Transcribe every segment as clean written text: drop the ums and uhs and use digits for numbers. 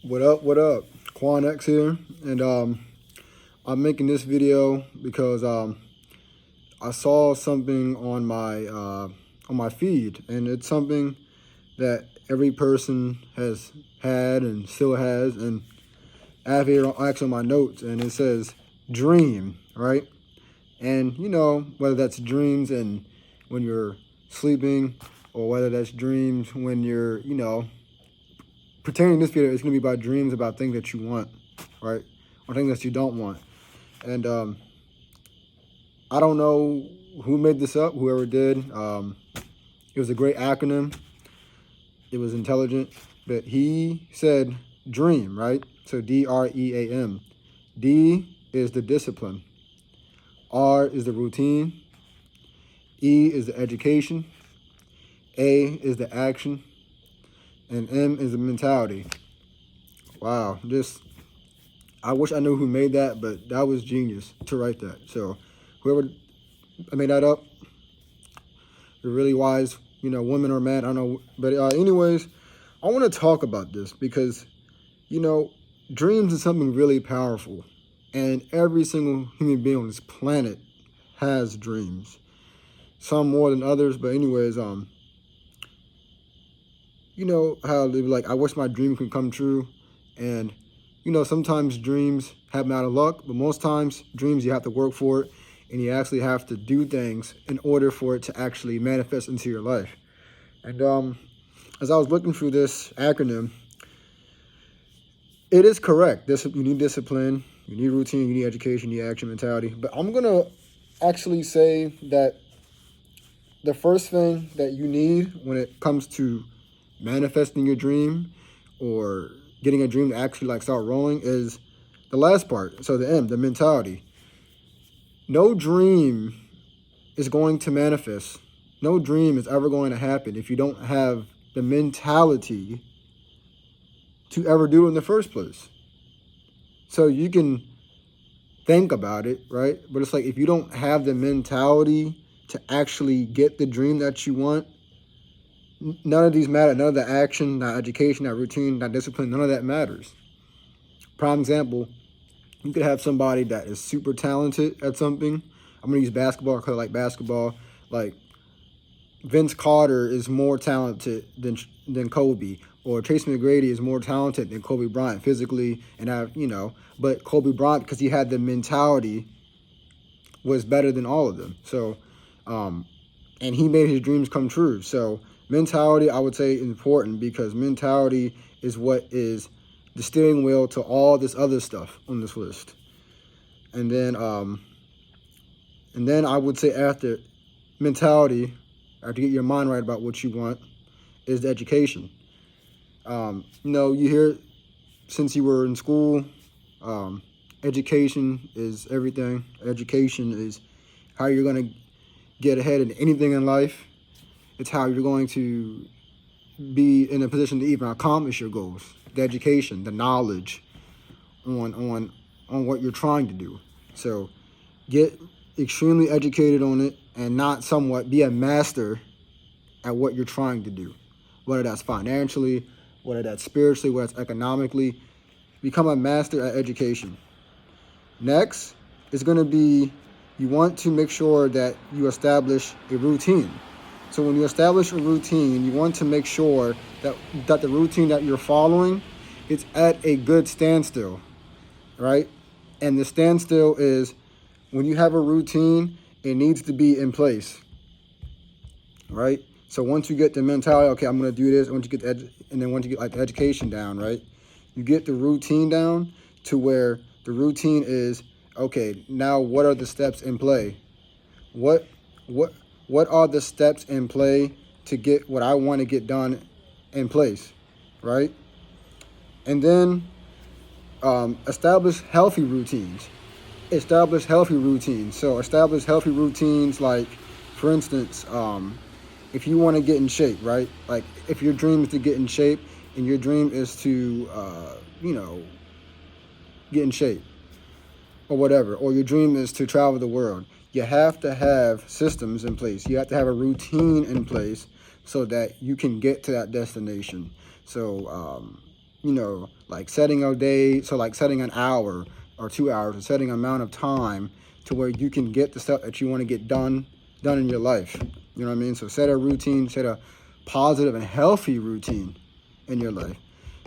What up? What up? Quan X here, and I'm making this video because I saw something on my feed, and it's something that every person has had and still has, and I have here actually on my notes, and it says dream, right? And whether that's dreams and when you're sleeping, or whether that's dreams when you're pertaining to this video, it's going to be about dreams, about things that you want, right? Or things that you don't want. And I don't know who made this up, whoever did. It was a great acronym. It was intelligent. But he said dream, right? So DREAM. D is the discipline. R is the routine. E is the education. A is the action. And M is the mentality. Wow, I wish I knew who made that, but that was genius to write that. So whoever made that up, they're really wise, women or men, I don't know. But anyways, I want to talk about this because, dreams is something really powerful. And every single human being on this planet has dreams. Some more than others, but anyways, you know how they be like, I wish my dream could come true. And, sometimes dreams happen out of luck, but most times dreams you have to work for it, and you actually have to do things in order for it to actually manifest into your life. And as I was looking through this acronym, it is correct. You need discipline, you need routine, you need education, you need action, mentality. But I'm going to actually say that the first thing that you need when it comes to manifesting your dream or getting a dream to actually start rolling is the last part. So the M, the mentality. No dream is going to manifest. No dream is ever going to happen if you don't have the mentality to ever do it in the first place. So you can think about it, right? But it's like if you don't have the mentality to actually get the dream that you want, none of these matter. None of the action, not education, not routine, not discipline, none of that matters. Prime example, you could have somebody that is super talented at something. I'm going to use basketball because I like basketball. Like Vince Carter is more talented than Kobe, or Tracy McGrady is more talented than Kobe Bryant physically, but Kobe Bryant, because he had the mentality, was better than all of them. So, and he made his dreams come true. So mentality, I would say, is important because mentality is what is the steering wheel to all this other stuff on this list. And then I would say after mentality, after you get your mind right about what you want, is the education. You hear since you were in school, education is everything. Education is how you're going to get ahead in anything in life. It's how you're going to be in a position to even accomplish your goals. The education, the knowledge on what you're trying to do. So get extremely educated on it, and not somewhat, be a master at what you're trying to do. Whether that's financially, whether that's spiritually, whether that's economically, become a master at education. Next is going to be, you want to make sure that you establish a routine. So when you establish a routine, you want to make sure that the routine that you're following, it's at a good standstill, right? And the standstill is when you have a routine, it needs to be in place, right? So once you get the mentality, okay, I'm going to do this. Once you get once you get the education down, right? You get the routine down to where the routine is, okay, now what are the steps in play? What are the steps in play to get what I want to get done in place, right? And then establish healthy routines. So establish healthy routines like, for instance, if you want to get in shape, right? Like if your dream is to get in shape and your dream is to, get in shape or whatever, or your dream is to travel the world, you have to have systems in place. You have to have a routine in place so that you can get to that destination. So, like setting a day, so like setting an hour or 2 hours, or setting an amount of time to where you can get the stuff that you want to get done in your life. You know what I mean? So set a routine, set a positive and healthy routine in your life.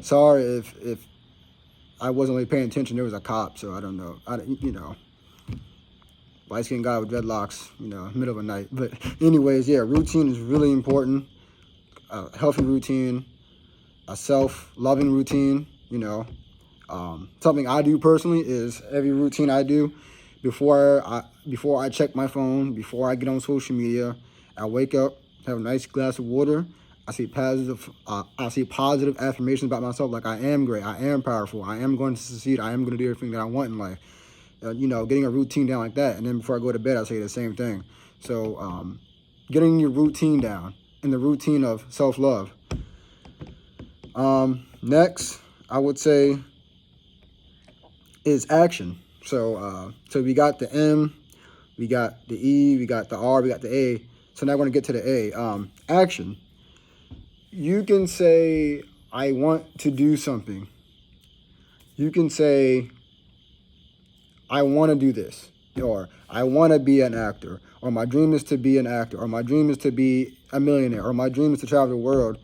Sorry if I wasn't really paying attention. There was a cop, so I don't know. Light-skinned guy with dreadlocks, middle of the night. But anyways, yeah, routine is really important. A healthy routine, a self-loving routine, Something I do personally is every routine I do before I check my phone, before I get on social media, I wake up, have a nice glass of water. I see positive affirmations about myself, like I am great, I am powerful, I am going to succeed, I am going to do everything that I want in life. Getting a routine down like that, and then before I go to bed, I say the same thing. So, getting your routine down and the routine of self-love. Next, I would say is action. So we got the M, we got the E, we got the R, we got the A. So now we're going to get to the A. Action. You can say, I want to do something. You can say, I want to do this, or I want to be an actor, or my dream is to be an actor, or my dream is to be a millionaire, or my dream is to travel the world.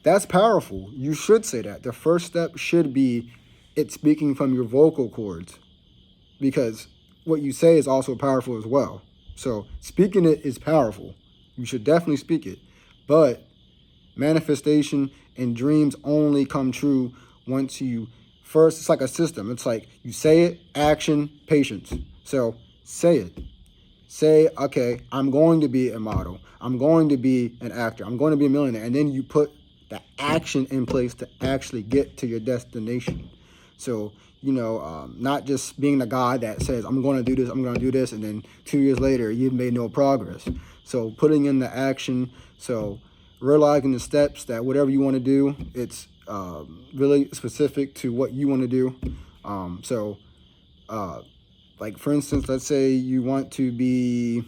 That's powerful. You should say that. The first step should be it speaking from your vocal cords, because what you say is also powerful as well. So speaking it is powerful. You should definitely speak it. But manifestation and dreams only come true once you first, it's like a system. It's like you say it, action, patience. So say it. Say, okay, I'm going to be a model. I'm going to be an actor. I'm going to be a millionaire. And then you put the action in place to actually get to your destination. So, not just being the guy that says, I'm going to do this, I'm going to do this, and then 2 years later, you've made no progress. So putting in the action, so realizing the steps that whatever you want to do, it's really specific to what you want to do. Like for instance, let's say you want to be,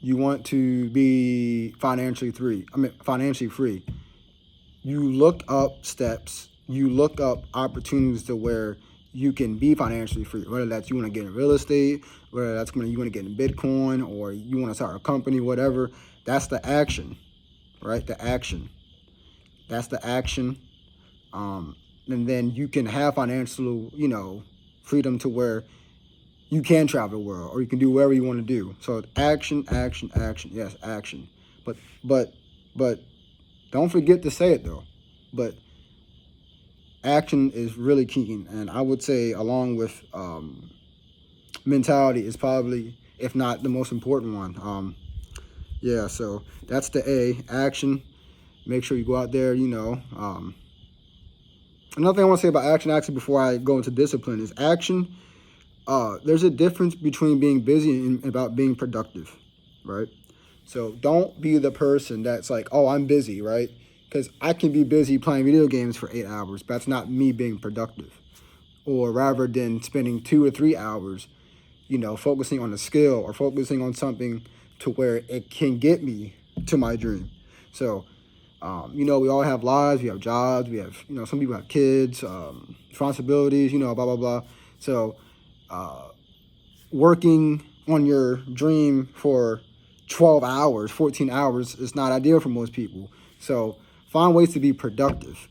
you want to be financially free. You look up steps, you look up opportunities to where you can be financially free, whether that's you want to get in real estate, whether that's you want to get in Bitcoin, or you want to start a company, whatever. That's the action, right? The action. That's the action. And then you can have financial, freedom to where you can travel the world, or you can do whatever you want to do. So action, action, action. Yes, action. But don't forget to say it though. But action is really key, and I would say along with mentality is probably, if not the most important one. So that's the A, action. Make sure you go out there, Another thing I want to say about action, actually, before I go into discipline, is action. There's a difference between being busy and about being productive, right? So don't be the person that's like, oh, I'm busy, right? Because I can be busy playing video games for 8 hours, but that's not me being productive. Or rather than spending 2 or 3 hours, focusing on a skill or focusing on something to where it can get me to my dream. So, we all have lives, we have jobs, we have, some people have kids, responsibilities, blah, blah, blah. So, working on your dream for 12 hours, 14 hours is not ideal for most people. So find ways to be productive.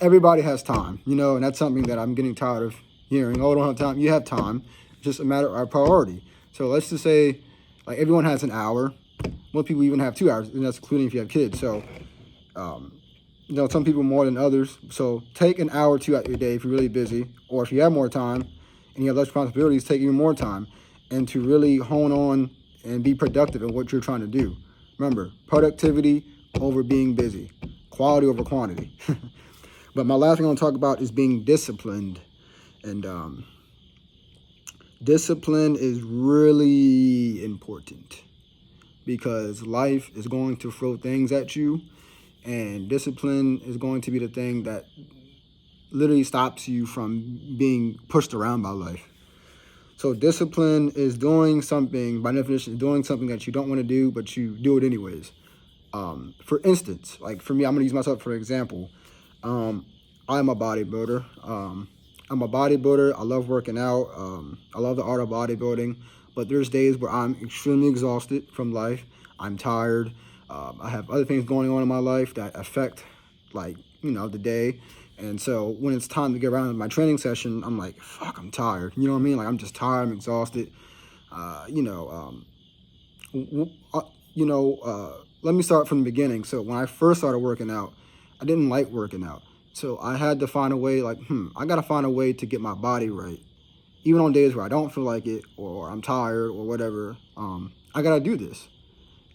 Everybody has time, and that's something that I'm getting tired of hearing. Oh, I don't have time. You have time. It's just a matter of priority. So let's just say, like, everyone has an hour. Most people even have 2 hours, and that's including if you have kids. So, some people more than others. So take an hour or two out your day if you're really busy, or if you have more time and you have less responsibilities, take even more time, and to really hone on and be productive in what you're trying to do. Remember, productivity over being busy, quality over quantity. But my last thing I want to talk about is being disciplined. And discipline is really important because life is going to throw things at you, and discipline is going to be the thing that literally stops you from being pushed around by life. So discipline is doing something, by definition, doing something that you don't want to do, but you do it anyways. For instance, like for me, I'm gonna use myself for example. I'm a bodybuilder. I'm a bodybuilder. I love working out. I love the art of bodybuilding. But there's days where I'm extremely exhausted from life. I'm tired. I have other things going on in my life that affect, like, the day. And so when it's time to get around to my training session, I'm like, fuck, I'm tired. You know what I mean? Like, I'm just tired. I'm exhausted. Let me start from the beginning. So when I first started working out, I didn't like working out. So I had to find a way, like, I got to find a way to get my body right. Even on days where I don't feel like it or I'm tired or whatever, I got to do this.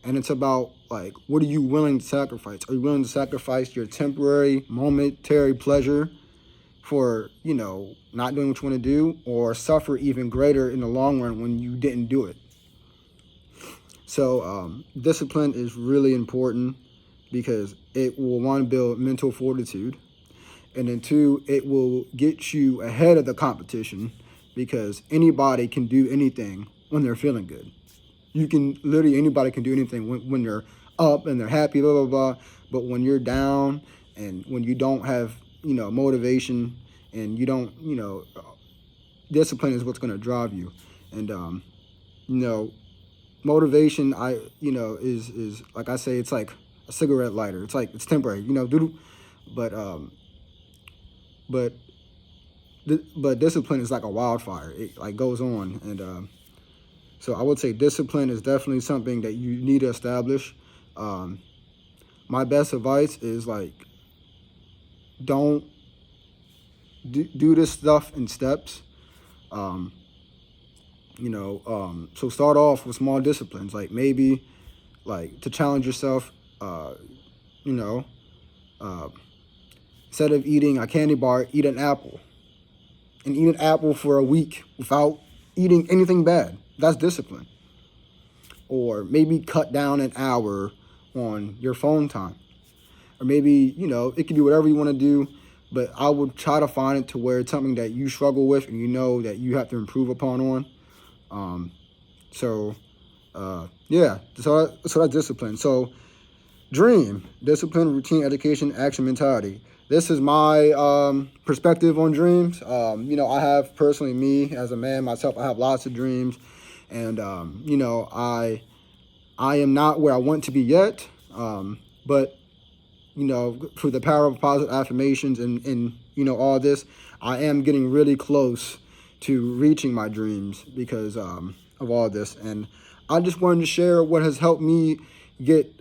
And it's about, like, what are you willing to sacrifice? Are you willing to sacrifice your temporary, momentary pleasure for, not doing what you want to do, or suffer even greater in the long run when you didn't do it? So discipline is really important because it will, one, build mental fortitude, and then two, it will get you ahead of the competition because anybody can do anything when they're feeling good. Anybody can do anything when they're up and they're happy, blah, blah, blah. But when you're down and when you don't have, motivation and you don't, discipline is what's going to drive you. And, motivation, is like I say, it's like a cigarette lighter. It's temporary, but discipline is like a wildfire. It like goes on. And so I would say discipline is definitely something that you need to establish. My best advice is, like, don't do this stuff in steps. So start off with small disciplines, like maybe, like, to challenge yourself, instead of eating a candy bar, eat an apple. And eat an apple for a week without eating anything bad. That's discipline. Or maybe cut down an hour on your phone time. Or maybe, it can be whatever you want to do, but I would try to find it to where it's something that you struggle with and that you have to improve upon on. So that's discipline. So dream, discipline, routine, education, action, mentality. This is my perspective on dreams. I have personally, me as a man, myself, I have lots of dreams. And, I am not where I want to be yet. But, through the power of positive affirmations and all this, I am getting really close to reaching my dreams because of all this. And I just wanted to share what has helped me that's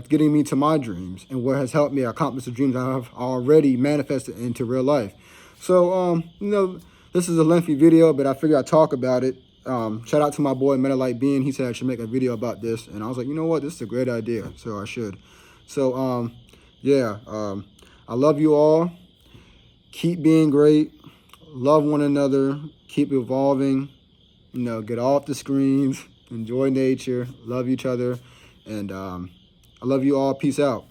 getting me to my dreams and what has helped me accomplish the dreams I have already manifested into real life. So, this is a lengthy video, but I figured I'd talk about it. Shout out to my boy Metalite Bean. He said I should make a video about this, and I was like, you know what, this is a great idea, so I should. So I love you all. Keep being great. Love one another. Keep evolving. Get off the screens. Enjoy nature. Love each other. And I love you all. Peace out.